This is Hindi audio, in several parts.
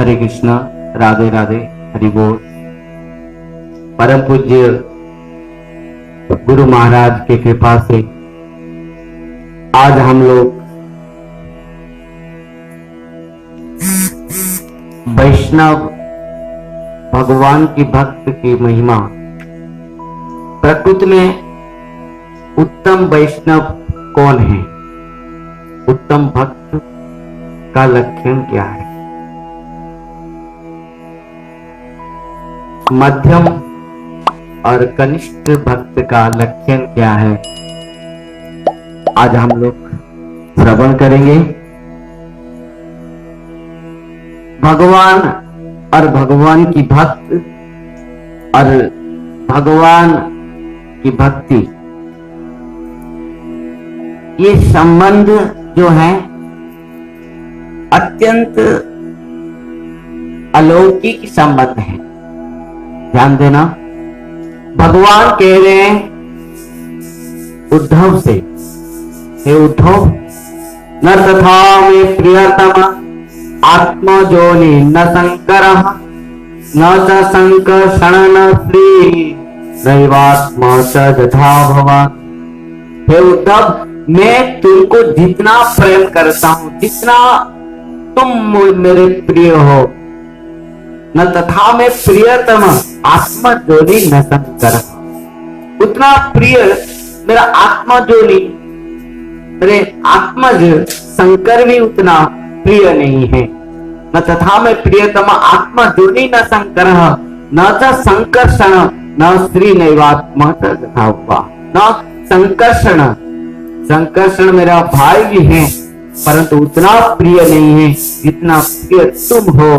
हरे कृष्णा, राधे राधे, हरि बोल। परम पूज्य गुरु महाराज की कृपा से आज हम लोग वैष्णव भगवान की भक्त की महिमा, प्रकृति में उत्तम वैष्णव कौन है, उत्तम भक्त का लक्षण क्या है, मध्यम और कनिष्ठ भक्त का लक्षण क्या है, आज हम लोग श्रवण करेंगे। भगवान और भगवान की भक्त और भगवान की भक्ति, ये संबंध जो है अत्यंत अलौकिक संबंध है। ध्यान देना, भगवान कह रहे हैं उद्धव से, हे उद्धव, न तथा में प्रियतम आत्मजोनि न शंकर न च संकर्षण न श्री दैवात्मा च यथा भवान। हे उद्धव, मैं तुमको जितना प्रेम करता हूं, जितना तुम मेरे प्रिय हो, न तथा में प्रियतम आत्मजोनि न शंकर, उतना प्रिय मेरा आत्मजोनि, मेरे आत्मज शंकर भी उतना प्रिय नहीं है। न तथा में प्रियतम आत्मजोनि न शंकर न च संकर्षण न श्री नैवात्मा च तथा हुआ। न संकर्षण, संकर्षण मेरा भाई भी है परंतु उतना प्रिय नहीं है जितना प्रिय तुम हो,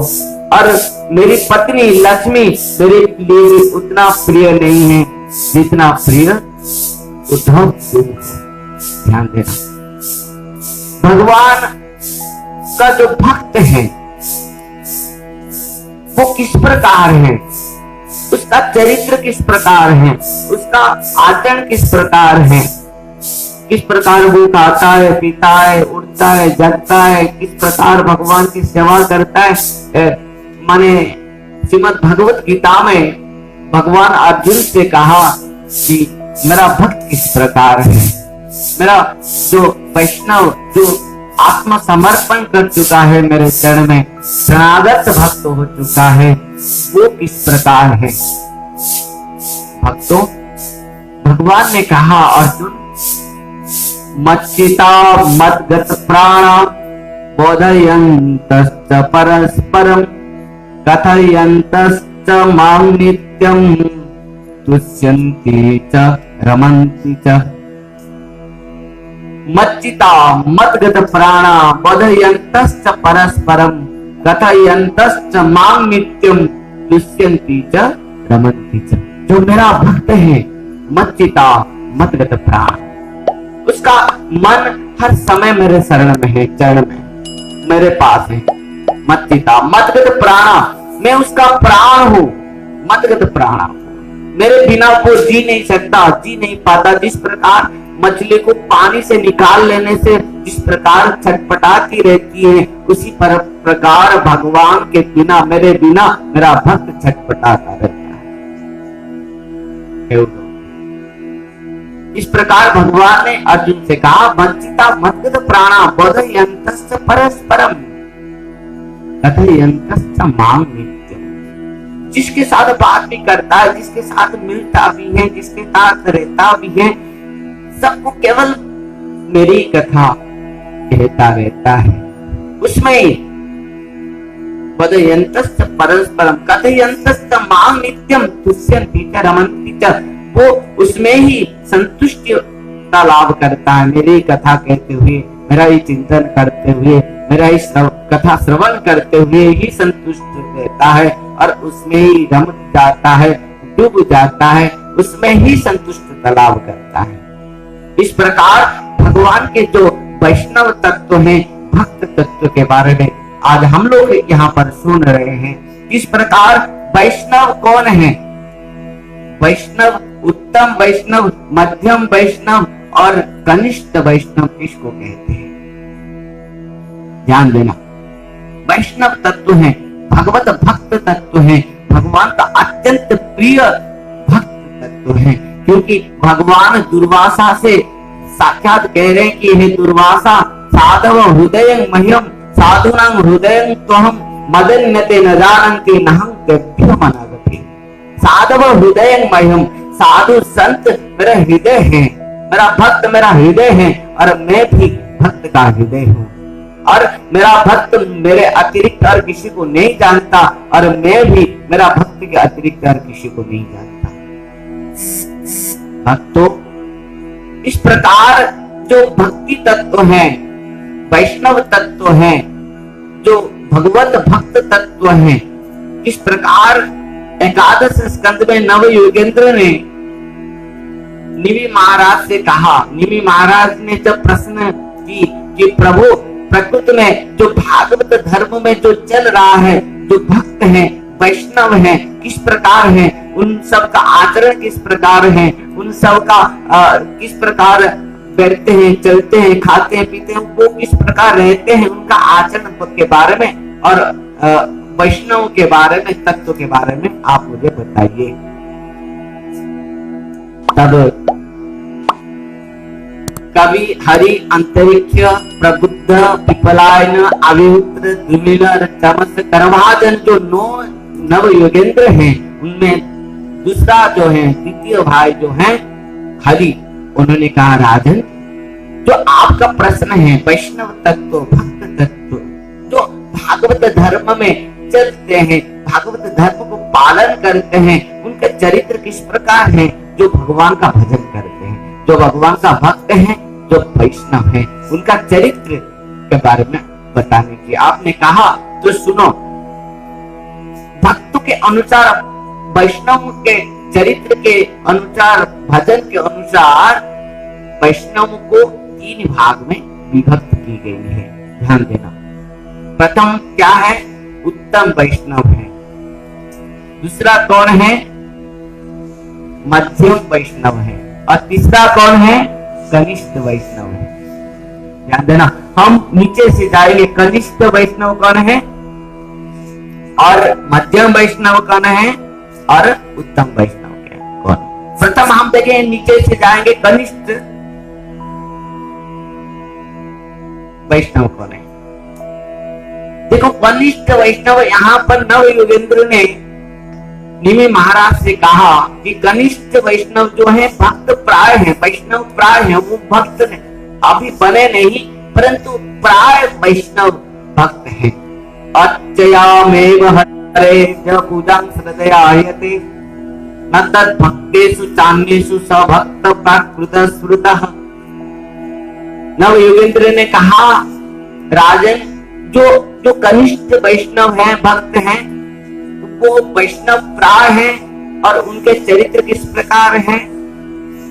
और मेरी पत्नी लक्ष्मी मेरे लिए भी उतना प्रिय नहीं है जितना प्रिय उद्धव तुम हो। ध्यान देना, भगवान का जो भक्त है वो किस प्रकार है, उसका चरित्र किस प्रकार है, उसका आचरण किस प्रकार है, किस प्रकार वो खाता है, पीता है, उठता है, जगता है, किस प्रकार भगवान की सेवा करता है। माने श्रीमद् भगवत गीता में भगवान अर्जुन से कहा कि मेरा भक्त किस प्रकार है, मेरा जो वैष्णव जो आत्मसमर्पण कर चुका है, मेरे चरण में शरणागत भक्त हो चुका है, वो किस प्रकार है। भक्तों, भगवान ने कहा अर्जुन, मच्चिता मद्गत प्राणा बोधयन्तश्च परस्परं कथयन्तश्च मां नित्यं तुष्यन्ति च रमन्ति च। मच्चिता मद्गत प्राणा बोधयन्तश्च परस्परं कथयन्तश्च मां नित्यं तुष्यन्ति च रमन्ति च। जो मेरा भक्त है, मच्चिता मद्गत प्राण, उसका मन हर समय मेरे शरण में है, चरण में मेरे पास है। मच्चिता मद्गत प्राणा, मैं उसका प्राण हूं, मद्गत प्राणा, मेरे बिना वो जी नहीं सकता, जी नहीं पाता। जिस प्रकार मछली को पानी से निकाल लेने से जिस प्रकार छटपटाती रहती है, उसी प्रकार भगवान के बिना, मेरे बिना मेरा भक्त छटपटाता रहता है। इस प्रकार भगवान ने अर्जुन से कहा, वंचिता मद्गत प्राणा बोधयन्तश्च परस्परं कथयन्तश्च मां नित्यं। जिसके साथ बात भी करता है, जिसके साथ मिलता भी है, जिसके साथ रहता भी है, सबको केवल मेरी कथा कहता रहता है। उसमें बोधयन्तश्च परस्परं कथयन्तश्च मां नित्यं तुष्यन्ति च रमन्ति च, वो उसमें ही संतुष्टि का लाभ करता है। मेरी कथा कहते हुए, मेरा ही चिंतन करते हुए, मेरा ही कथा श्रवण करते हुए ही संतुष्ट रहता है और उसमें ही रम जाता है, डूब जाता है, उसमें ही संतुष्ट लाभ करता है। इस प्रकार भगवान के जो वैष्णव तत्व हैं, भक्त तत्व के बारे में आज हम लोग यहाँ पर सुन रहे हैं। इस प्रकार वैष्णव कौन है, वैष्णव, उत्तम वैष्णव, मध्यम वैष्णव और कनिष्ठ वैष्णव किसको कहते हैं। ध्यान देना, वैष्णव तत्व है भगवत भक्त तत्व है, भगवान का अत्यंत प्रिय भक्त तत्व है। क्योंकि भगवान दुर्वासा से साक्षात कह रहे हैं कि हे दुर्वासा, साधव हृदय मह्यम साधुनां हृदय त्वहम मदन्यते न जानन्ति नहं गभ्यम अनागते। साधव हृदय मह्यम, साधु संत मेरा हृदय है, मेरा भक्त मेरा हृदय है, और मैं भी भक्त का हृदय हूँ। और मेरा भक्त मेरे अतिरिक्त और किसी को नहीं जानता, और मैं भी मेरा भक्त के अतिरिक्त और किसी को नहीं जानता। भक्तों, इस प्रकार जो भक्ति तत्व है, वैष्णव तत्व है, जो भगवत भक्त तत्व है, इस प्रकार एकादश स्कंद में नव योगेंद्र ने निमि महाराज से कहा। निमि महाराज ने जब प्रश्न की कि प्रभु, प्रकृति में जो भागवत धर्म में जो चल रहा है, जो भक्त है, वैष्णव है, किस प्रकार है, उन सब का आचरण किस प्रकार है, उन सब का किस प्रकार बैठते हैं, चलते हैं, खाते हैं, पीते हैं, वो किस प्रकार रहते हैं, उनका आचरण के बारे में और वैष्णव के बारे में, तत्व के बारे में आप मुझे बताइए। तब कवि हरि अंतरिक्ष प्रबुद्ध पिपलायन अविहुत्र द्विमिल चमस करभाजन, जो नव योगेंद्र हैं, उनमें दूसरा जो है, द्वितीय भाई जो है हरि, उन्होंने कहा राजन, जो आपका प्रश्न है वैष्णव तत्व, भक्त तत्व, जो भागवत धर्म में चलते हैं, भागवत धर्म को पालन करते हैं, उनका चरित्र किस प्रकार है, जो भगवान का भजन करते हैं, जो भगवान का भक्त है, जो वैष्णव है, उनका चरित्र के बारे में बताने की आपने कहा। तो सुनो, भक्तों के अनुसार, वैष्णव के चरित्र के अनुसार, भजन के अनुसार वैष्णव को 3 भाग में विभक्त की गई है। ध्यान देना। प्रथम क्या है? उत्तम वैष्णव है। दूसरा कौन है? मध्यम वैष्णव है। और तीसरा कौन है? कनिष्ठ वैष्णव है। ध्यान देना, हम नीचे से जाएंगे। कनिष्ठ वैष्णव कौन है और मध्यम वैष्णव कौन है और उत्तम वैष्णव कौन? प्रथम हम देखें, नीचे से जाएंगे, कनिष्ठ वैष्णव कौन है? देखो, कनिष्ठ वैष्णव, यहाँ पर नव योगेंद्र ने निमि महाराज से कहा कि कनिष्ठ वैष्णव जो है भक्त प्राय है, वैष्णव प्राय है, वो भक्त ने अभी बने नहीं, परंतु प्राय वैष्णव भक्त है। अर्चयामेव हरे च पूजां श्रद्धयायते न तद् भक्तेषु चान्येषु स भक्त प्राकृत स्मृतः। नव योगेंद्र ने कहा, राजन, जो कनिष्ठ वैष्णव है, भक्त हैं, वो वैष्णव प्राय है, और उनके चरित्र किस प्रकार है?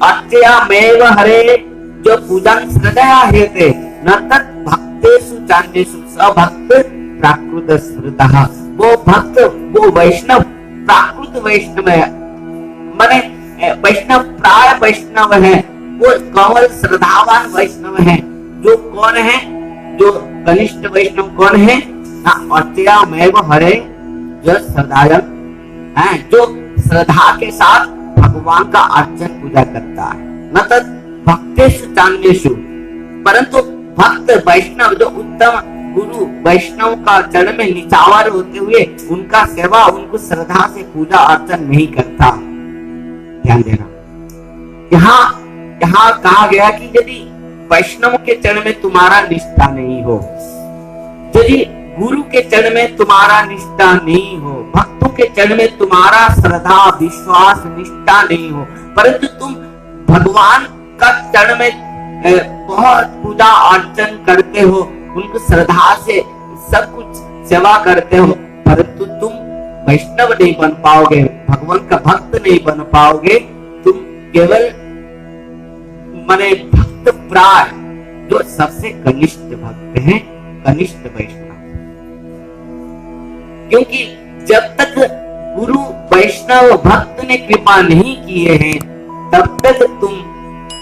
अर्चयामेव हरे, जो पूजा श्रद्धया हेते न तत् भक्तेषु चान्येषु स भक्त प्राकृत स्मृतः। वो भक्त, वो वैष्णव प्राकृत वैष्णव है, माने वैष्णव प्राय वैष्णव है, वो केवल श्रद्धावान वैष्णव है। जो कौन है? जो कनिष्ठ वैष्णव कौन है? अर्चयामेव हरे, जो श्रद्धावान है, जो श्रद्धा के साथ भगवान का अर्चन पूजा करता है। न तत् भक्तेषु चान्येषु, परंतु भक्त वैष्णव जो उत्तम गुरु वैष्णव का चरण में निचावर होते हुए उनका सेवा, उनको श्रद्धा से पूजा अर्चन नहीं करता। ध्यान देना, यहाँ कहा गया कि यदि वैष्णव के चरण में तुम्हारा निष्ठा नहीं हो, यदि गुरु के चरण में तुम्हारा निष्ठा नहीं हो, भक्तों के चरण में तुम्हारा श्रद्धा विश्वास निष्ठा नहीं हो, परंतु तुम भगवान का चरण में बहुत पूजा अर्चन करते हो, उनको श्रद्धा से सब कुछ सेवा करते हो, परंतु तुम वैष्णव नहीं बन पाओगे, भगवान का भक्त नहीं बन पाओगे। तुम केवल माने भक्त प्राय, जो सबसे कनिष्ठ भक्त हैं, कनिष्ठ वैष्णव। क्योंकि जब तक गुरु वैष्णव भक्त ने कृपा नहीं किए हैं, तब तक तुम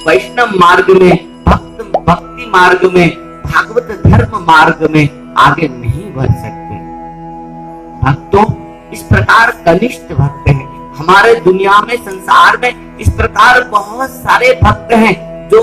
वैष्णव मार्ग में, भक्ति मार्ग में, भागवत धर्म मार्ग में आगे नहीं बढ़ सकते। भक्तों, इस प्रकार कनिष्ठ भक्त हैं। हमारे दुनिया में, संसार में इस प्रकार बहुत सारे भक्त हैं जो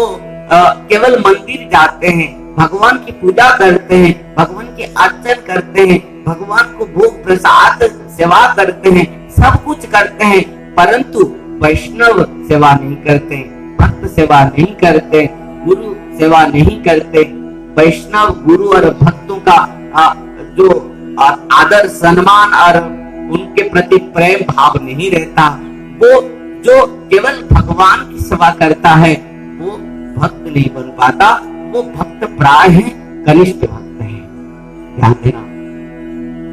केवल मंदिर जाते हैं, भगवान की पूजा करते हैं, भगवान की अर्चन करते हैं, भगवान को भोग प्रसाद सेवा करते हैं, सब कुछ करते हैं, परंतु वैष्णव सेवा नहीं करते, भक्त सेवा नहीं करते, गुरु सेवा नहीं करते। वैष्णव गुरु और भक्तों का जो आदर सम्मान और उनके प्रति प्रेम भाव नहीं रहता। वो जो केवल भगवान की सेवा करता है वो भक्त नहीं बन पाता, वो भक्त प्राय है, कनिष्ठ भक्त है। ध्यान देना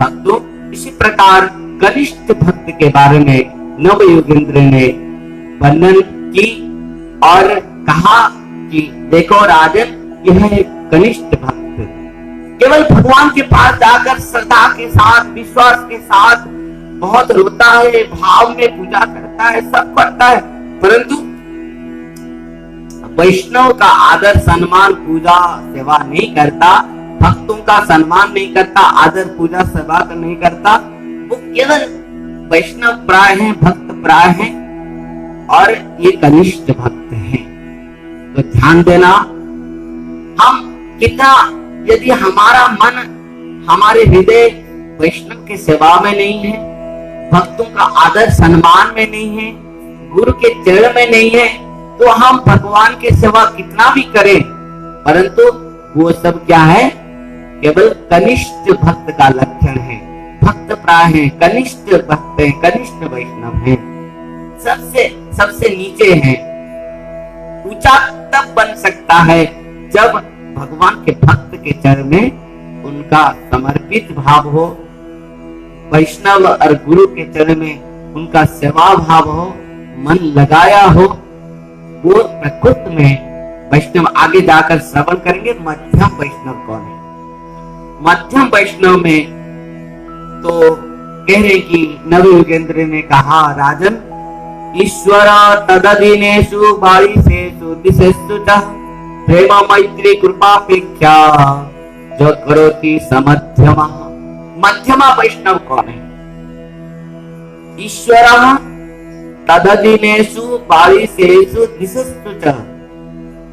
भक्तों, इसी प्रकार कनिष्ठ भक्त के बारे में नव योगेंद्र ने वर्णन की और कहा कि देखो राजन, यह एक कनिष्ठ भक्त केवल भगवान के पास जाकर श्रद्धा के साथ, विश्वास के साथ बहुत रोता है, भाव में पूजा करता है, सब करता है, परंतु वैष्णव का आदर सम्मान पूजा सेवा नहीं करता, भक्तों का सम्मान नहीं करता, आदर पूजा सेवा नहीं करता, वो केवल वैष्णव प्राय है, भक्त प्राय है और ये कनिष्ठ भक्त है। तो ध्यान देना, हम कितना, यदि हमारा मन, हमारे हृदय वैष्णव के सेवा में नहीं है, भक्तों का आदर सम्मान में नहीं है, गुरु के चरण में नहीं है, तो हम भगवान की सेवा कितना भी करें, परंतु वो सब क्या है, केवल कनिष्ठ भक्त का लक्षण है। भक्त प्राय है, कनिष्ठ भक्त है, कनिष्ठ वैष्णव है, सबसे नीचे है। ऊंचा तब बन सकता है जब भगवान के भक्त के चरण में उनका समर्पित भाव हो, वैष्णव और गुरु के चरण में उनका सेवा भाव हो, मन लगाया हो। वो प्रकृति में वैष्णव, आगे जाकर श्रवण करेंगे मध्यम वैष्णव कौन है। मध्यम वैष्णव में तो कह रहे कि नव योगेंद्र ने कहा, राजन, ईश्वर तदधीनेषु बालिशेषु दिशेषु च प्रेम मैत्री कृपापेक्षा जो करोति समध्यमा। मध्यमा वैष्णव कौन है? ईश्वर तदधीनेषु बालिशेषु दिशेषु च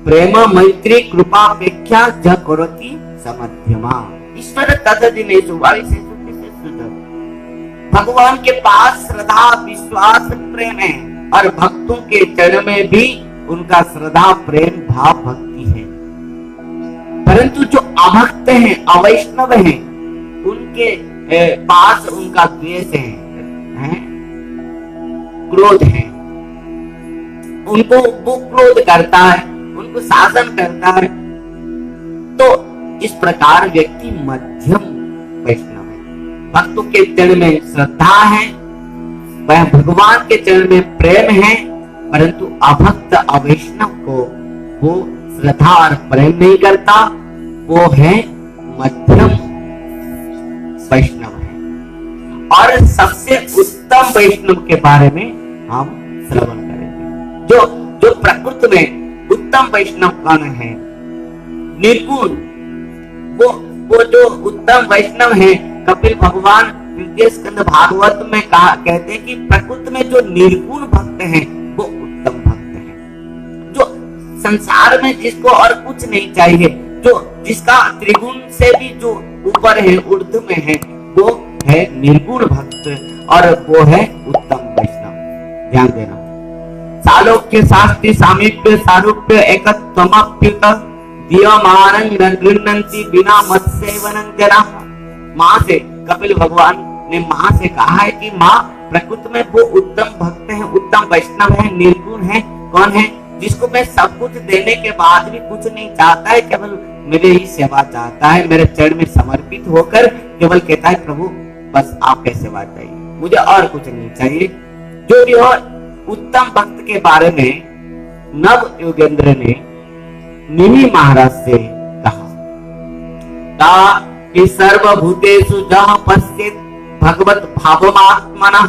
प्रेम मैत्री कृपापेक्षा जो करोति समध्यमा। ईश्वर तदधीनेषु बालिशेषु दिशेषु च, भगवान के पास श्रद्धा विश्वास प्रेम है और भक्तों के चरण में भी उनका श्रद्धा प्रेम भाव भक्ति है, परंतु जो अभक्त हैं, अवैष्णव हैं, उनके पास उनका द्वेष है, क्रोध है, उनको वो क्रोध करता है, उनको शासन करता है। तो इस प्रकार व्यक्ति मध्यम वैष्णव है। भक्तों के चरण में श्रद्धा है, वह भगवान के चरण में प्रेम है, परंतु अभक्त अवैष्णव को वो श्रद्धा और प्रेम नहीं करता, वो है मध्यम वैष्णव है। और सबसे उत्तम वैष्णव के बारे में हम श्रवण करेंगे। जो प्रकृति में उत्तम वैष्णव कौन है? निर्गुण। वो जो उत्तम वैष्णव है, कपिल भगवान तृतीय स्कंद भागवत में कहते हैं कि प्रकृति में जो निर्गुण भक्त हैं वो उत्तम भक्त हैं। जो संसार में जिसको और कुछ नहीं चाहिए, जो जिसका त्रिगुण से भी जो ऊपर है, ऊर्ध्व में है, वो है निर्गुण भक्त और वो है उत्तम वैष्णव। ध्यान देना, सालोक्य शास्त्री सामीप्य सारूप्य एकत्वमप्युत दीयमानं न गृह्णन्ति बिना मत्सेवनं जनाः। माँ से कपिल भगवान ने माँ से कहा है कि माँ, प्रकृति में वो उत्तम भक्त है, उत्तम वैष्णव है, निर्गुण है, कौन है? जिसको मैं सब कुछ देने के बाद भी कुछ नहीं चाहता है, केवल मेरे ही सेवा चाहता है, मेरे चरण में समर्पित होकर केवल कहता है प्रभु बस आपके सेवा चाहिए, मुझे और कुछ नहीं चाहिए। जो भी हो, उत्तम भक्त के बारे में नव योगेंद्र ने निमि महाराज से कहा कि सर्वभूतेषु जहाँ पश्येत् भगवत भावमात्मनः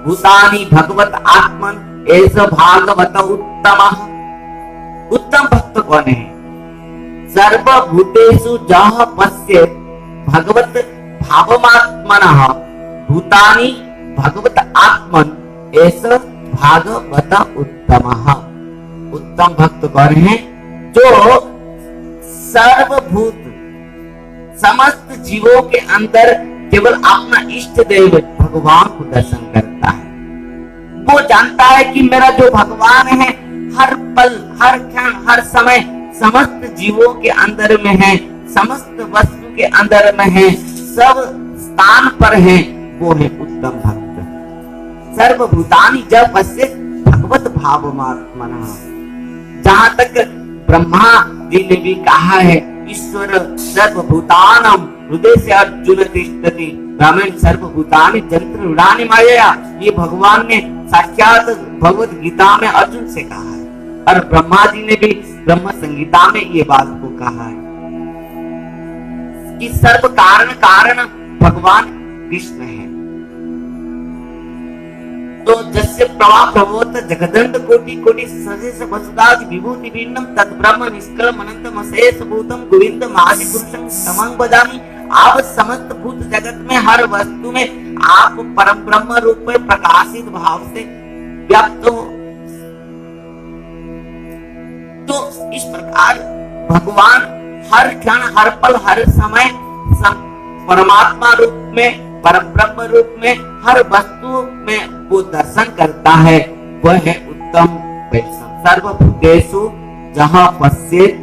भूतानि भगवत आत्मन एष भागवत उत्तमः। उत्तम भक्त कौन है? सर्वभूतेषु जहाँ पश्येत् भगवत भावमात्मनः भूतानि भगवत आत्मन एस भागवत उत्तमः। उत्तम भक्त कौन है? जो सर्वभूत समस्त जीवों के अंदर केवल अपना इष्ट देव भगवान को दर्शन करता है। वो जानता है कि मेरा जो भगवान है हर पल, हर क्षण, हर समय समस्त जीवों के अंदर में है, समस्त वस्तु के अंदर में है, सब स्थान पर है। वो है उत्तम भक्त। सर्वभूतानि जब पश्येत भगवत भावमात्मनः। जहां तक ब्रह्मा जी ने भी कहा है, ईश्वर सर्वभूतानां हृदय से अर्जुन तिष्ठति ब्राह्मण सर्वभूतानि जंत्र उड़ाने माया। ये भगवान ने साक्षात भगवत गीता में अर्जुन से कहा है, और ब्रह्मा जी ने भी ब्रह्म संगीता में ये बात को कहा है कि सर्व कारण भगवान कृष्ण है। तो जस्य प्रभा प्रभोत जगदंड कोटि कोटि सजेस वसुदाज विभूति भिन्नम तद ब्रह्म निष्कलम अनंतम अशेष भूतम गोविंदम आदि पुरुषम समं बदामि। आप समस्त भूत जगत में हर वस्तु में आप परम ब्रह्म रूप में प्रकाशित भाव से व्याप्त हो। तो इस प्रकार भगवान हर क्षण, हर पल, हर समय परमात्मा रूप में, परम ब्रह्म रूप में हर वस्तु में वो दर्शन करता है। वह है उत्तम वैष्णव। सर्वभूतेषु जहाँ पश्येत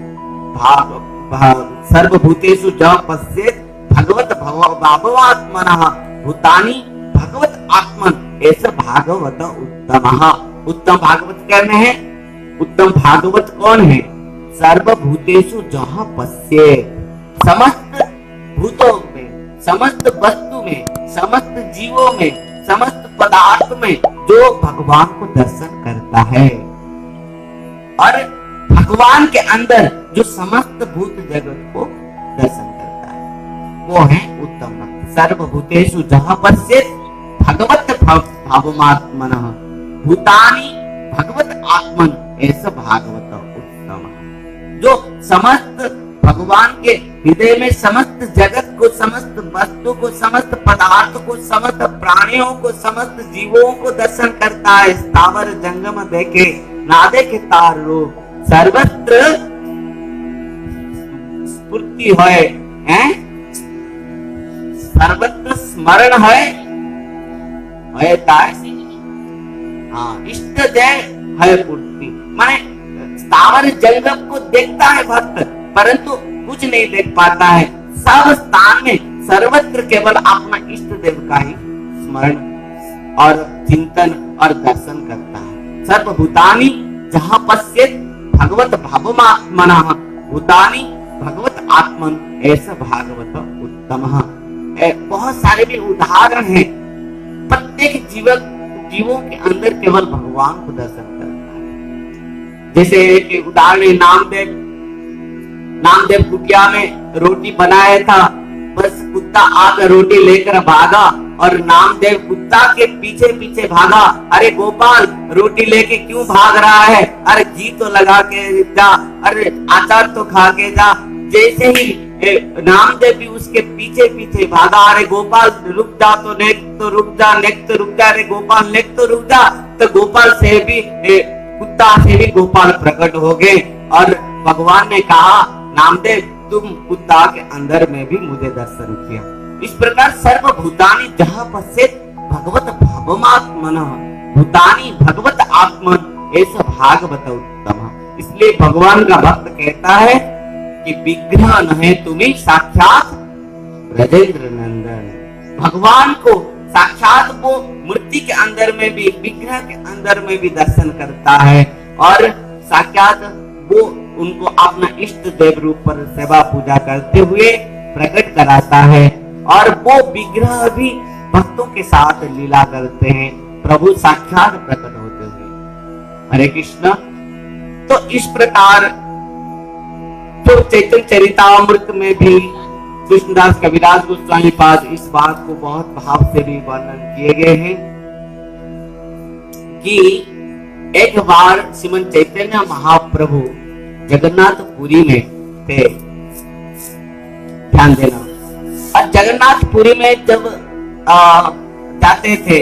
सर्वभूतेषु जहाँ पश्येत भगवत भावात्मनः भूतानि भगवत आत्मन ऐसा भागवत उत्तमः। उत्तम भागवत कहने हैं। उत्तम भागवत कौन है? सर्वभूतेषु जहाँ पश्येत, समस्त भूतों में, समस्त वस्तु में, समस्त जीवों में, समस्त पदार्थ में जो भगवान को दर्शन करता है, और भगवान के अंदर जो समस्त भूत जगत को दर्शन करता है, वो है उत्तम भक्त। सर्वभूतेषु जहाँ पश्येत भगवत भावमात्मनः भूतानि भगवत आत्मन ऐसा भागवत उत्तम। जो समस्त भगवान के हृदय में समस्त जगत को, समस्त वस्तु को, समस्त पदार्थ को, समस्त प्राणियों को, समस्त जीवों को दर्शन करता है। स्थावर जंगम देखे ना देखे तार रूप, सर्वत्र स्फूर्ति है, सर्वत्र स्मरण है ताय। हाँ, इष्ट जय है पूर्ति। माने स्थावर जंगम को देखता है भक्त, परंतु कुछ नहीं देख पाता है। सब स्थान में सर्वत्र केवल अपना इष्ट देव का ही स्मरण और चिंतन और दर्शन करता है। सर्वभूतानि जहाँ पश्येत भगवत भावमात्मनः भूतानि भगवत आत्मन ऐसा भागवत उत्तमः। बहुत सारे भी उदाहरण हैं। प्रत्येक जीवों के अंदर केवल भगवान को दर्शन करता है। जैसे एक उदाहरण नामदेव कुटिया में रोटी बनाया था, बस कुत्ता आकर रोटी लेकर भागा और नामदेव कुत्ता के पीछे पीछे भागा। अरे गोपाल, रोटी लेके क्यों भाग रहा है? अरे घी तो लगा के जा, अरे अचार तो खा के जा। जैसे ही नामदेव भी उसके पीछे पीछे भागा, अरे गोपाल रुक जा, तो नेक तो रुक जा, नेक तो रुक जा, अरे गोपाल नेक तो रुक जा। तो गोपाल से भी कुत्ता से भी गोपाल प्रकट हो गए, और भगवान ने कहा नामदेव तुम कुत्ता के अंदर में भी मुझे दर्शन किया। इस प्रकार सर्वभूतानि जहाँ पश्येत भगवत भावमात्मनः भूतानि भगवत आत्मन ऐसा भागवत उत्तम। इसलिए भगवान का भक्त कहता है कि विग्रह नहीं तुम्हें साक्षात ब्रजेंद्र नंदन। भगवान को साक्षात वो मूर्ति के अंदर में भी, विग्रह के अंदर में भी दर्शन करता है, और साक्षात वो उनको अपना इष्ट देव रूप पर सेवा पूजा करते हुए प्रकट कराता है। और वो विग्रह भी भक्तों के साथ लीला करते हैं, प्रभु साक्षात प्रकट होते हुए। हरे कृष्ण। तो इस प्रकार तो चैतन्य चरितामृत में भी कृष्णदास कविराज गोस्वामी पाद इस बात को बहुत भाव से भी वर्णन किए गए हैं कि एक बार श्रीमन चैतन्य महाप्रभु जगन्नाथपुरी में थे। ध्यान देना। और जगन्नाथपुरी में जब जाते थे,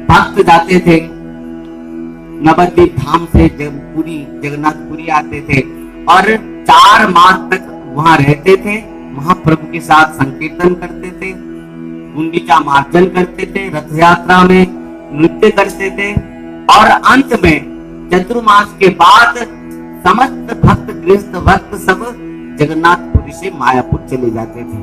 भक्त जाते थे नवद्वीप धाम से पूरी जगन्नाथपुरी आते थे और 4 मास तक वहां रहते थे, महाप्रभु के साथ संकीर्तन करते थे, गुंडीचा मार्जन करते थे, रथ यात्रा में नृत्य करते थे और अंत में चतुर्मास के बाद समस्त भक्त गृहस्थ भक्त सब जगन्नाथपुरी से मायापुर चले जाते थे।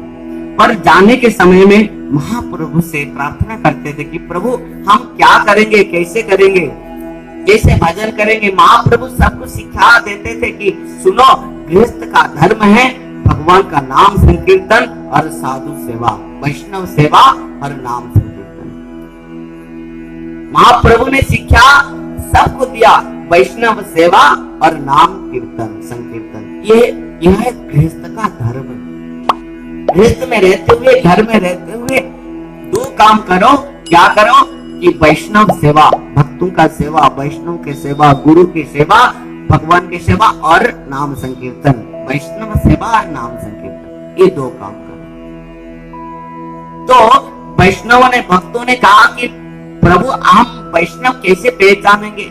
पर जाने के समय में महाप्रभु से प्रार्थना करते थे कि प्रभु हम क्या करेंगे, कैसे करेंगे, कैसे भजन करेंगे। महाप्रभु सबको सिखा देते थे कि सुनो, गृहस्थ का धर्म है भगवान का नाम संकीर्तन और साधु सेवा, वैष्णव सेवा और नाम संकीर्तन। महाप्रभु ने शिक्षा सबको दिया, वैष्णव सेवा और नाम कीर्तन संकीर्तन। यह है गृहस्थ का धर्म। गृहस्थ में रहते हुए, घर में रहते हुए 2 काम करो। क्या करो कि वैष्णव सेवा, भक्तों का सेवा, वैष्णव की सेवा, गुरु की सेवा, भगवान की सेवा और नाम संकीर्तन। वैष्णव सेवा और नाम संकीर्तन, ये 2 काम करो। तो वैष्णव ने, भक्तों ने कहा कि प्रभु हम वैष्णव कैसे पहचानेंगे,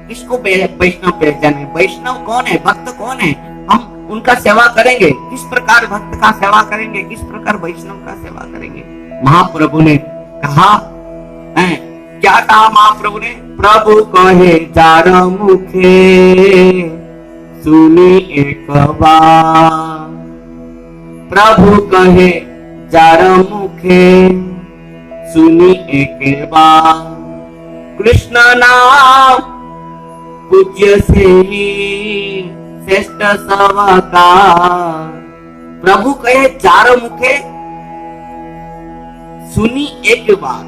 किसको वैष्णव पहचानेंगे, वैष्णव कौन है, भक्त कौन है, हम उनका सेवा करेंगे, किस प्रकार भक्त का सेवा करेंगे, किस प्रकार वैष्णव का सेवा करेंगे। महाप्रभु ने कहा, क्या कहा महाप्रभु ने, प्रभु कहे 4 मुखे सुनी एक बार, प्रभु कहे 4 मुखे सुनी एक बार, कृष्ण नाम पूज्य से ही श्रेष्ठ सवाका। प्रभु कहे 4 मुखे सुनी एक बार।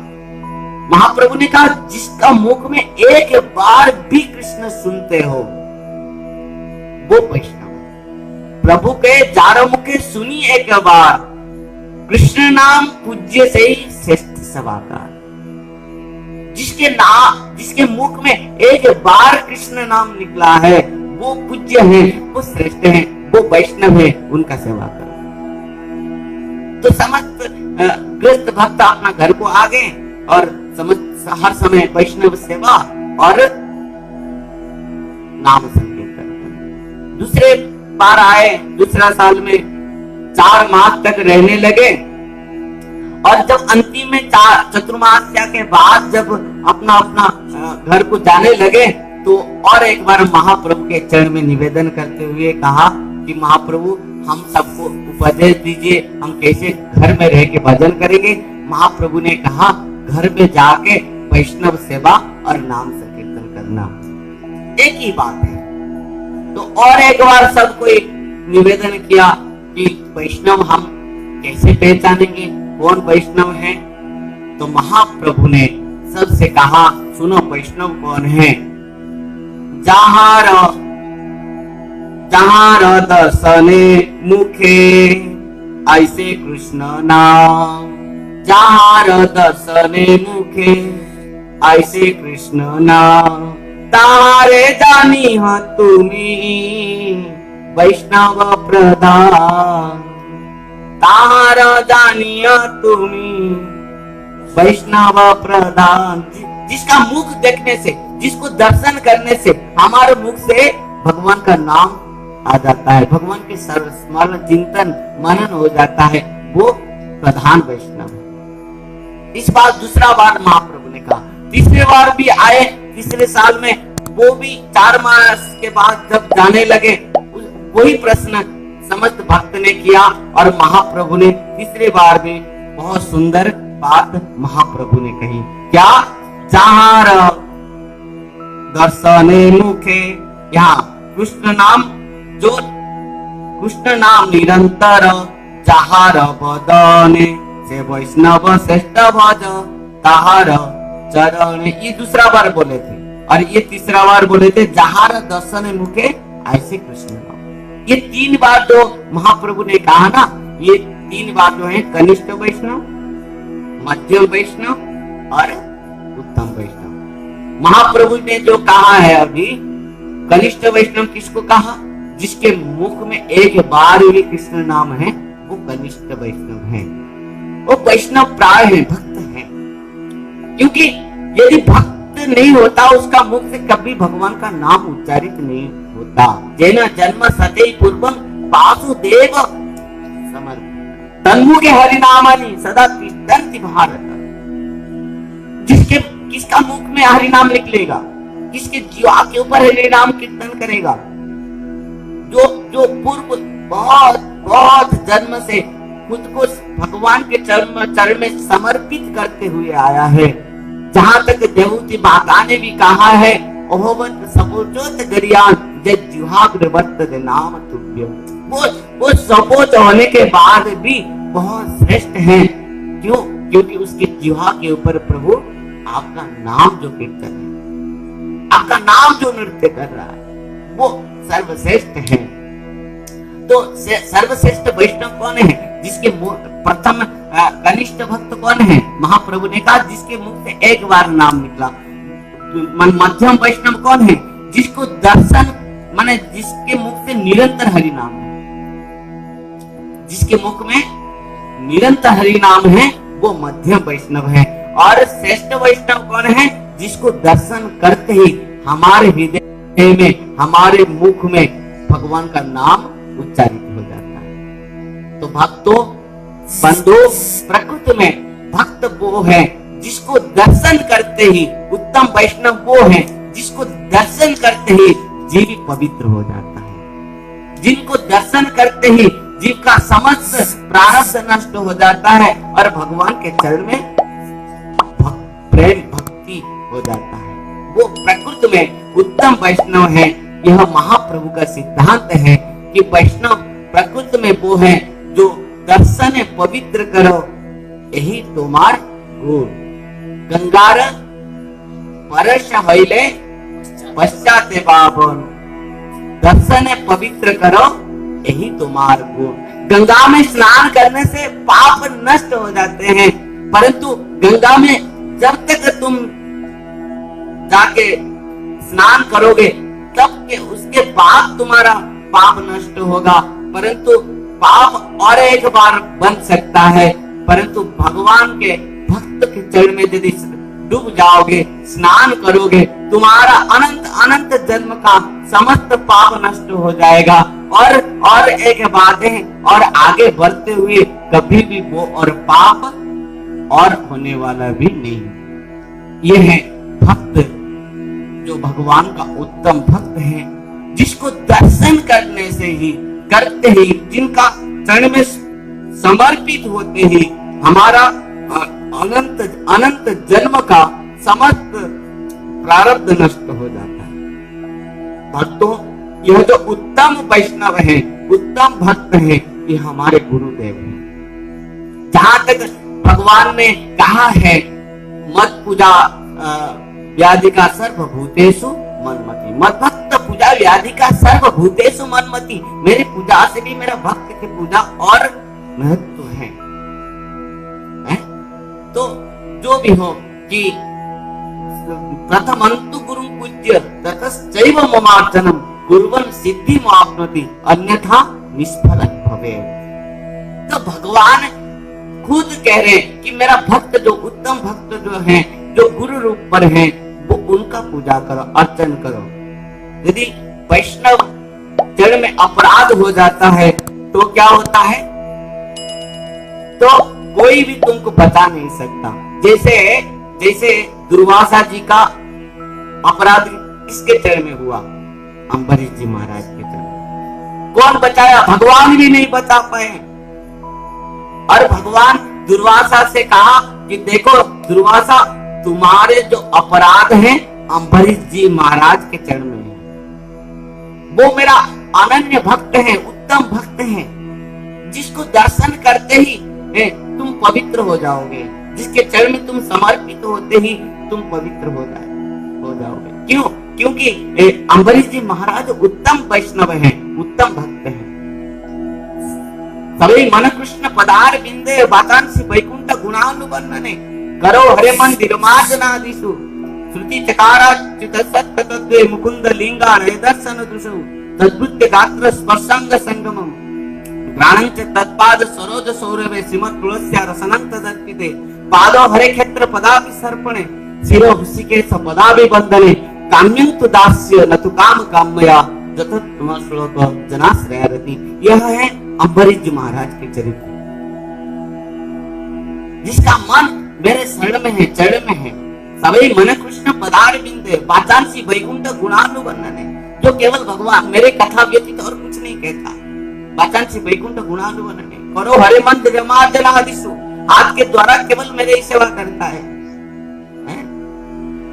महाप्रभु ने कहा जिसका मुख में एक बार भी कृष्ण सुनते हो वो वैष्णव है। प्रभु कहे 4 मुखे सुनी एक बार, कृष्ण नाम पूज्य से ही श्रेष्ठ सवाका। जिसके मुख में एक बार कृष्ण नाम निकला है वो पूज्य है, वो श्रेष्ठ है, वो वैष्णव है, उनका सेवा करो। तो समस्त गृहस्थ भक्त अपना घर को आ गए और समस्त हर समय वैष्णव सेवा और नाम संकीर्तन। दूसरे बार आए, दूसरा साल में 4 मास तक रहने लगे और जब अंतिम में चतुर्मास्या के बाद जब अपना अपना घर को जाने लगे तो और एक बार महाप्रभु के चरण में निवेदन करते हुए कहा कि महाप्रभु हम सबको उपदेश दीजिए, हम कैसे घर में रह के भजन करेंगे। महाप्रभु ने कहा घर में जाके वैष्णव सेवा और नाम संकीर्तन करना एक ही बात है। तो और एक बार सबको निवेदन किया कि वैष्णव हम कैसे पहचानेंगे, कौन वैष्णव है। तो महाप्रभु ने सबसे कहा सुनो वैष्णव कौन है, जहाँ दर्शने मुखे ऐसे कृष्ण नाम, जहाँ दर्शने मुखे ऐसे कृष्ण नाम, तारे जानी हा तुम्ही वैष्णव प्रधान, तार जानिया तुम्ही वैष्णव प्रधान। जिसका मुख देखने से, जिसको दर्शन करने से हमारे मुख से भगवान का नाम आ जाता है, भगवान के स्मरण चिंतन मनन हो जाता है, वो प्रधान वैष्णव है। इस बार दूसरा बार महाप्रभु ने कहा। तीसरे बार भी आए, तीसरे साल में वो भी 4 मास के बाद जब जाने लगे वही प्रश्न समस्त भक्त ने किया और महाप्रभु ने तीसरे बार भी बहुत सुंदर बात महाप्रभु ने कही। क्या, जहाँ दर्शने मुखे, यहाँ कृष्ण नाम, जो कृष्ण नाम निरंतर जहाँ बदने से वैष्णव श्रेष्ठ भज ताहार चरण। ये दूसरा बार बोले थे और ये तीसरा बार बोले थे जहाँ दर्शन मुखे ऐसे कृष्ण नाम। ये 3 बार जो महाप्रभु ने कहा ना, ये 3 बार जो है कनिष्ठ वैष्णव, मध्यम वैष्णव और उत्तम वैष्णव। महाप्रभु ने जो कहा है अभी कनिष्ठ वैष्णव किसको कहा, जिसके मुख में एक बार भी कृष्ण नाम है वो कनिष्ठ वैष्णव है, वो वैष्णव प्राय है, भक्त है। क्योंकि यदि भक्त नहीं होता, उसका मुख से कभी भगवान का नाम उच्चारित नहीं होता। जेना जन्म सते पूर्वम वासुदेव समर्पित तन्मुखे हरिनामानि सदा तिष्ठन्ति भारत। किसका मुख में हरिनाम निकलेगा, किसके जीवा के ऊपर हरिनाम कीर्तन करेगा, जो पूर्व बहुत जन्म से खुद को भगवान के चरण में समर्पित करते हुए आया है। जहां तक देवूति माता ने भी कहा है, ओहवंत सपोचोत गरियान जय जिह्वाग्र वर्तते नाम तुभ्यम। वो सपोच होने के बाद भी बहुत श्रेष्ठ है। क्यों? क्योंकि उसके जिह्वा के ऊपर प्रभु आपका नाम जो कीर्तन है, आपका नाम जो नृत्य कर रहा है, वो सर्वश्रेष्ठ है। तो सर्वश्रेष्ठ वैष्णव कौन है? जिसके प्रथम कनिष्ठ भक्त कौन है? महाप्रभु ने कहा जिसके मुख से एक बार नाम निकला। मध्यम वैष्णव कौन है? जिसको दर्शन माने जिसके मुख से निरंतर हरि नाम है, जिसके मुख में निरंतर हरि नाम है, वो मध्यम वैष्णव है। और श्रेष्ठ वैष्णव कौन है? जिसको दर्शन करते ही हमारे हृदय में, हमारे मुख में भगवान का नाम उच्चारित हो जाता है। तो भक्तों बंधु, प्रकृति में भक्त वो है जिसको दर्शन करते ही, उत्तम वैष्णव वो है जिसको दर्शन करते ही जीव पवित्र हो जाता है, जिनको दर्शन करते ही जीव का समस्त प्रारब्ध नष्ट हो जाता है और भगवान के चरण में प्रेम भक्ति हो जाता है। वो प्रकृति में उत्तम वैष्णव है। यह महाप्रभु का सिद्धांत है कि वैष्णव प्रकृति में वो है जो दर्शन पवित्र करो, यही तुम्हार गुण। गंगार परश हईले पश्चाते पावन, दर्शन पवित्र करो, यही तुम्हार गुण। गंगा में स्नान करने से पाप नष्ट हो जाते हैं, परंतु गंगा में जब तक तुम जाके स्नान करोगे तब के उसके बाद तुम्हारा पाप नष्ट होगा। परंतु पाप और एक बार बन सकता है, परंतु भगवान के भक्त के चरण में यदि डूब जाओगे, स्नान करोगे, तुम्हारा अनंत अनंत जन्म का समस्त पाप नष्ट हो जाएगा। और एक बात है, और आगे बढ़ते हुए कभी भी वो और पाप और होने वाला भी नहीं। ये है भक्त जो भगवान का उत्तम भक्त है, जिसको दर्शन करने से ही, करते ही, जिनका चरण में समर्पित होते ही हमारा अनंत अनंत जन्म का समस्त प्रारब्ध नष्ट हो जाता है। भक्तों, यह जो उत्तम वैष्णव है, उत्तम भक्त है, ये हमारे गुरुदेव हैं। जहां तक भगवान ने कहा है मत पूजा व्याधिका सर्वभूतेषु मनमति, मत भक्त पूजा व्याधिका सर्वभूतेषु मनमति। मेरी पूजा से भी मेरा भक्त की पूजा और महत्व है। तो जो भी हो कि प्रथमंतु गुरु पूज्य ततश्चैव ममार्चनम कुर्वन् सिद्धिमाप्नोति अन्यथा निष्फलं भवेत्। तो भगवान खुद कह रहे हैं कि मेरा भक्त जो उत्तम भक्त जो है, जो गुरु रूप पर है, वो उनका पूजा करो, अर्चन करो। यदि वैष्णव चरण में अपराध हो जाता है तो क्या होता है? तो कोई भी तुमको बता नहीं सकता। जैसे दुर्वासा जी का अपराध किसके चरण में हुआ? अम्बरीश जी महाराज के चरण। कौन बचाया? भगवान भी नहीं बता पाए। और भगवान दुर्वासा से कहा कि देखो दुर्वासा, तुम्हारे जो अपराध हैं अम्बरीश जी महाराज के चरण में है। वो मेरा अनन्य भक्त है, उत्तम भक्त है, जिसको दर्शन करते ही तुम पवित्र हो जाओगे, जिसके चरण में तुम समर्पित होते ही तुम पवित्र हो जाओगे। क्यों? क्योंकि अम्बरीश जी महाराज उत्तम वैष्णव हैं, उत्तम भक्त हैं। सभी मन कृष्ण पदार बिंदे वातांसी वैकुंठ गुणानुवर्णने करो हरे मंदिर मार्जनादिषु श्रुति चकाराच्युत सत्य तद्वे मुकुंद लिंगा नय दर्शन दुषु तद्भुत गात्र स्पर्शांग संगमम ग्राणंच तत्पाद सरोज सौरभे श्रीमत् तुलस्या रसनंत दर्पिते पादो हरे क्षेत्र पदापि सर्पणे शिरो हृषिकेश पदापि बंधने काम्यं तु दास्य न तु काम कामया जतत श्लोक जनाश्रयरति। यह है अम्बरीश जी महाराज के चरित्र। जिसका मन मेरे शरण में है, चरण में है, सभी मन कृष्ण पदार बिंदे वाचांसी वैकुंठ गुणानुवर्णने, जो केवल भगवान मेरे कथा व्यतीत और कुछ नहीं कहता। वाचांसी वैकुंठ गुणानुवर्णने करो हरे मंद जनादिशु, आपके द्वारा केवल मेरे ही सेवा करता है।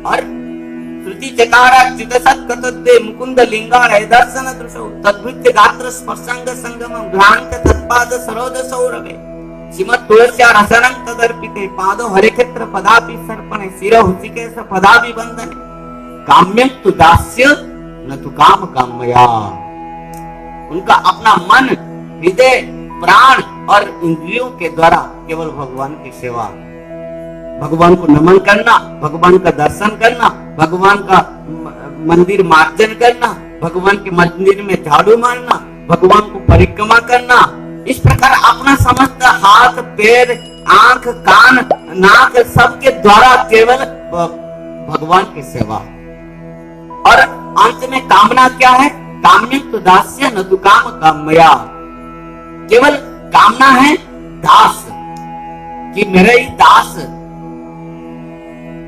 और श्रुति चकारा चित सत्कतद्दे मुकुंद लिंगाय दर्शन दृशौ तद्भृत्य गात्र स्पर्शांग संगमं भ्रांत तत्पाद सरोज सौरभे श्रीमत् तुलस्या रसनं तदर्पिते पादो हरे क्षेत्र पदापि सर्पणे शिरो हृषिकेश पदापि बंधने काम्यं तु दास्य न तु काम कामया। उनका अपना मन, हृदय, प्राण और इंद्रियों के द्वारा केवल भगवान की सेवा, भगवान को नमन करना, भगवान का दर्शन करना, भगवान का मंदिर मार्जन करना, भगवान के मंदिर में झाड़ू मारना, भगवान को परिक्रमा करना, इस प्रकार अपना समस्त हाथ, पैर, आंख, कान, नाक सबके द्वारा केवल भगवान की सेवा। और अंत में कामना क्या है? काम्यं तु दास्य न तु काम कामया। केवल कामना है दास, कि मेरे ही दास।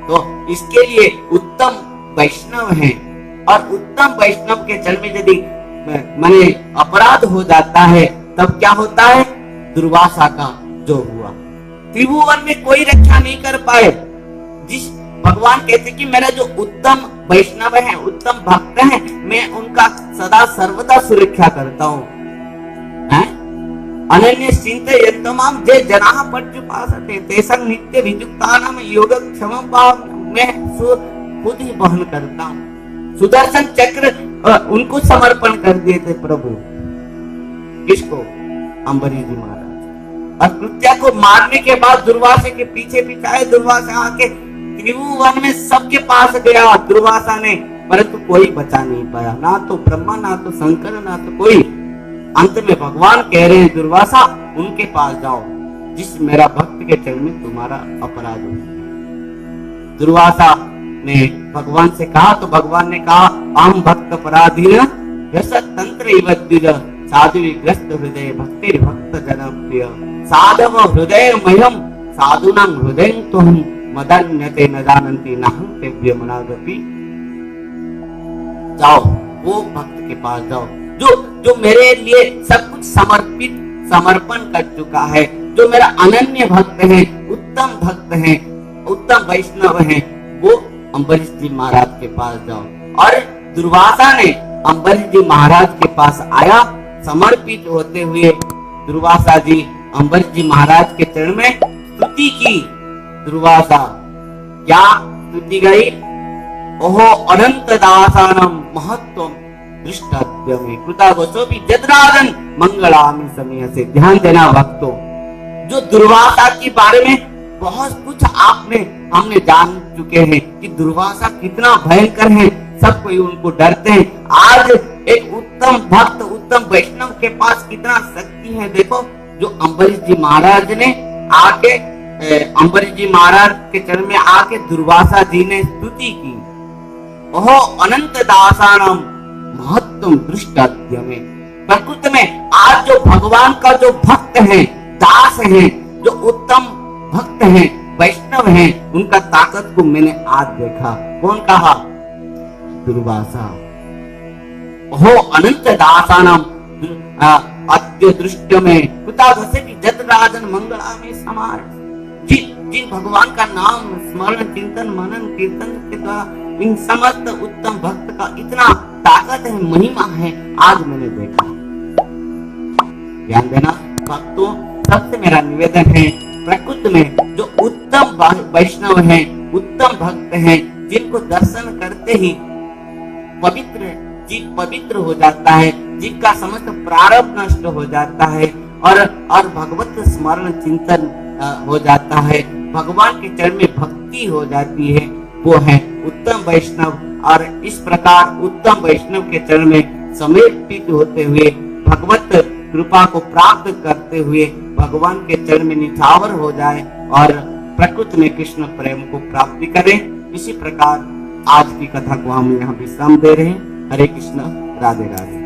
तो इसके लिए उत्तम वैष्णव है, और उत्तम वैष्णव के चरण में यदि माने अपराध हो जाता है तब क्या होता है? दुर्वासा का जो हुआ, त्रिभुवन में कोई रक्षा नहीं कर पाए। जिस भगवान कहते कि मेरा जो उत्तम वैष्णव है, उत्तम भक्त है, मैं उनका सदा सर्वदा सुरक्षा करता हूँ। अनन्य चिंतयन्तमाम जे जनाः पर्युपासते तेषां नित्य विजुक्तानां योगक्षेमं मैं खुद ही वहन करता हूँ। सुदर्शन चक्र उनको समर्पण कर दिए थे प्रभु। किसको? अम्बरीश जी महाराज। और कृत्या को मारने के बाद दुर्वासा के पीछे आए। दुर्वासा आके त्रिभुवन में सबके पास गया दुर्वासा ने, परंतु कोई बचा नहीं पाया, ना तो ब्रह्मा, ना तो शंकर, ना तो कोई। अंत में भगवान कह रहे हैं दुर्वासा उनके पास जाओ जिस मेरा भक्त के चरण में तुम्हारा अपराध हो। दुर्वासा ने भगवान से कहा तो भगवान ने कहा अहम भक्त अपराधीन तंत्र साधु ग्रस्त हृदय भक्ति भक्त जनप्रिय साधव हृदय मह्यम साधुनां हृदय तो हम मदन्यते न जानन्ति नहं तेभ्य मनागपि। जाओ वो भक्त के पास जाओ जो मेरे लिए सब कुछ समर्पण कर चुका है, जो मेरा अनन्य भक्त है, उत्तम भक्त है, उत्तम वैष्णव है, वो अम्बरीश जी महाराज के पास जाओ। और दुर्वासा ने अम्बरीश जी महाराज के पास आया, समर्पित होते हुए दुर्वासा जी अम्बरीश जी महाराज के चरण में स्तुति की। दुर्वासा क्या स्तुति गई? ओहो अनंत दासानम महत्वम दृष्टाद्यमे कृतागोसोपि जदराजन मंगलामि समीह से। ध्यान देना भक्तों, जो दुर्वासा के बारे में बहुत कुछ हमने जान चुके हैं कि दुर्वासा कितना भयंकर है, सब कोई उनको डरते हैं। आज एक उत्तम भक्त, उत्तम वैष्णव के पास कितना शक्ति है। देखो जो अम्बरीश जी महाराज ने आके अम्बरीश जी महाराज के चरण में आके दुर्वासा जी ने स्तुति की। ओहो अनंत दासानम महत्वम दृष्टाद्यमे। प्रकृति में आज जो भगवान का जो भक्त है, दास है, जो उत्तम भक्त है, वैष्णव है, उनका ताकत को मैंने आज देखा। कौन कहा? दुर्वासा। ओहो अनंत दासानम अद्य दृष्टि में कृतागसे भी जतराजन मंगलामि समार। जिन भगवान का नाम स्मरण, चिंतन, मनन, कीर्तन के द्वारा इन समस्त उत्तम भक्त का इतना ताकत है, महिमा है, आज मैंने देखा। ध्यान देना भक्तों, सबसे मेरा निवेदन है, प्रकृति में जो उत्तम वैष्णव हैं, उत्तम भक्त हैं, जिनको दर्शन करते ही जीव पवित्र हो जाता है, जिनका समस्त प्रारब्ध नष्ट हो जाता है और भगवत स्मरण चिंतन हो जाता है, भगवान के चरण में भक्ति हो जाती है, वो है उत्तम वैष्णव। और इस प्रकार उत्तम वैष्णव के चरण में समर्पित होते हुए, भगवत कृपा को प्राप्त करते हुए भगवान के चरण में निछावर हो जाए और प्रकृति में कृष्ण प्रेम को प्राप्ति करें। इसी प्रकार आज की कथा को हम यहाँ विश्राम दे रहे हैं। हरे कृष्ण, राधे राधे।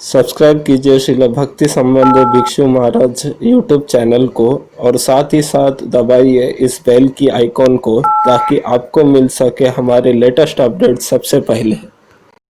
सब्सक्राइब कीजिए श्रील भक्ति संबंध भिक्षु महाराज यूट्यूब चैनल को और साथ ही साथ दबाइए इस बेल की आइकॉन को ताकि आपको मिल सके हमारे लेटेस्ट अपडेट सबसे पहले।